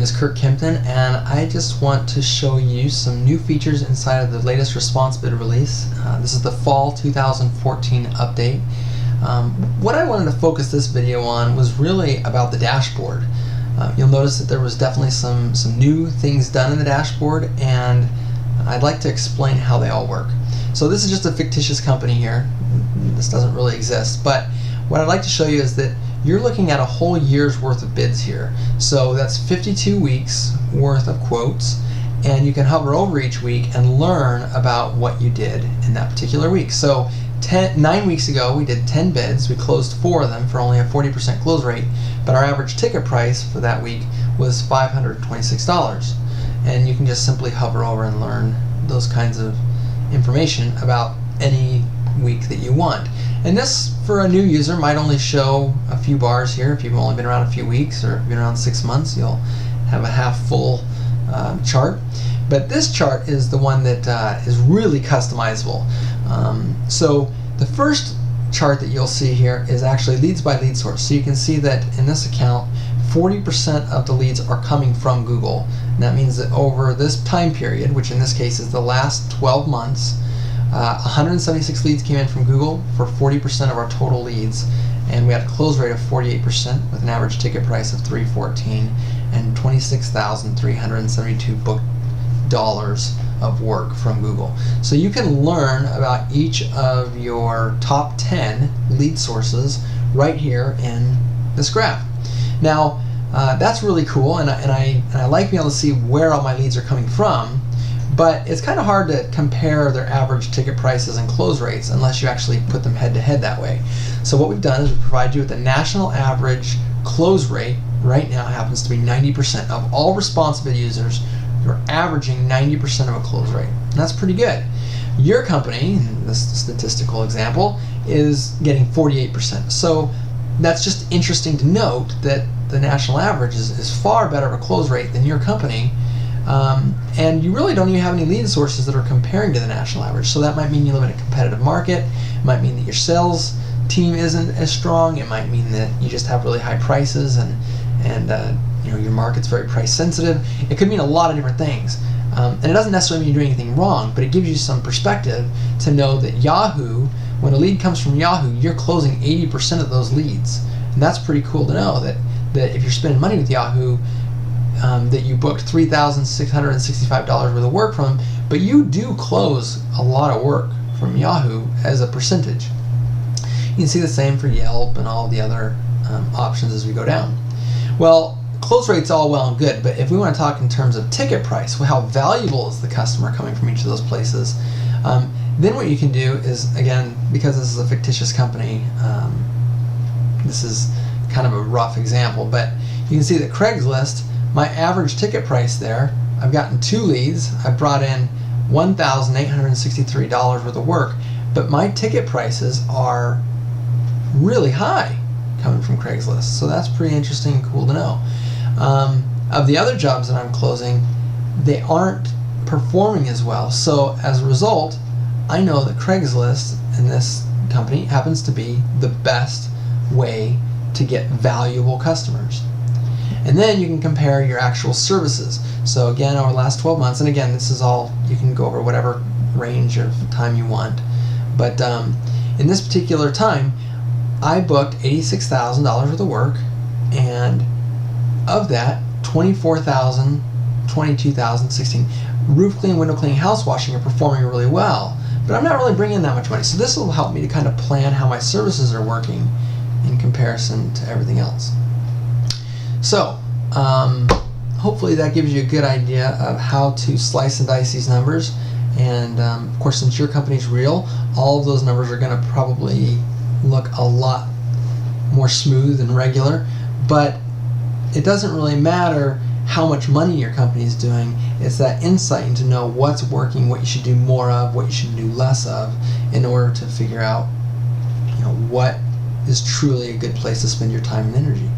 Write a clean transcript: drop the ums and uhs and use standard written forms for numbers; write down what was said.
name is Kirk Kempton, and I just want to show you some new features inside of the latest ResponsiBid release. This is the fall 2014 update. What I wanted to focus this video on was really about the dashboard. You'll notice that there was definitely some new things done in the dashboard, and I'd like to explain how they all work. So this is just a fictitious company here. This doesn't really exist, but what I'd like to show you is that you're looking at a whole year's worth of bids here. So that's 52 weeks worth of quotes, and you can hover over each week and learn about what you did in that particular week. So 9 weeks ago we did 10 bids. We closed 4 of them for only a 40% close rate, but our average ticket price for that week was $526. And you can just simply hover over and learn those kinds of information about any week that you want. And this, for a new user, might only show a few bars here. If you've only been around a few weeks or been around 6 months, you'll have a half full chart. But this chart is the one that is really customizable. So the first chart that you'll see here is actually leads by lead source. So you can see that in this account, 40% of the leads are coming from Google. And that means that over this time period, which in this case is the last 12 months, 176 leads came in from Google for 40% of our total leads, and we had a close rate of 48% with an average ticket price of $314 and $26,372 booked dollars of work from Google. So you can learn about each of your top 10 lead sources right here in this graph. Now that's really cool, and I like being able to see where all my leads are coming from. But it's kind of hard to compare their average ticket prices and close rates unless you actually put them head to head that way. So what we've done is we provide you with a national average close rate. Right now happens to be 90% of all ResponsiBid users. You're averaging 90% of a close rate. And that's pretty good. Your company, in this statistical example, is getting 48%. So that's just interesting to note that the national average is far better of a close rate than your company. And you really don't even have any lead sources that are comparing to the national average. So that might mean you live in a competitive market. It might mean that your sales team isn't as strong. It might mean that you just have really high prices and you know, your market's very price sensitive. It could mean a lot of different things. And it doesn't necessarily mean you're doing anything wrong, but it gives you some perspective to know that Yahoo, when a lead comes from Yahoo, you're closing 80% of those leads. And that's pretty cool to know that if you're spending money with Yahoo, that you booked $3,665 worth of work from, but you do close a lot of work from Yahoo as a percentage. You can see the same for Yelp and all the other options as we go down. Well, close rate's all well and good, but if we want to talk in terms of ticket price, well, how valuable is the customer coming from each of those places, then what you can do is, again, because this is a fictitious company, this is kind of a rough example, but you can see that Craigslist, my average ticket price there, I've gotten 2 leads, I've brought in $1,863 worth of work, but my ticket prices are really high coming from Craigslist. So that's pretty interesting and cool to know. Of the other jobs that I'm closing, they aren't performing as well. So as a result, I know that Craigslist and this company happens to be the best way to get valuable customers. And then you can compare your actual services. So again, over the last 12 months, and again, this is all, you can go over whatever range of time you want. But in this particular time, I booked $86,000 worth of work, and of that, $24,000, $22,000, $16,000. Roof cleaning, window cleaning, house washing are performing really well, but I'm not really bringing in that much money. So this will help me to kind of plan how my services are working in comparison to everything else. So, hopefully that gives you a good idea of how to slice and dice these numbers. And of course, since your company's real, all of those numbers are going to probably look a lot more smooth and regular. But it doesn't really matter how much money your company is doing. It's that insight into know what's working, what you should do more of, what you should do less of, in order to figure out, you know, what is truly a good place to spend your time and energy.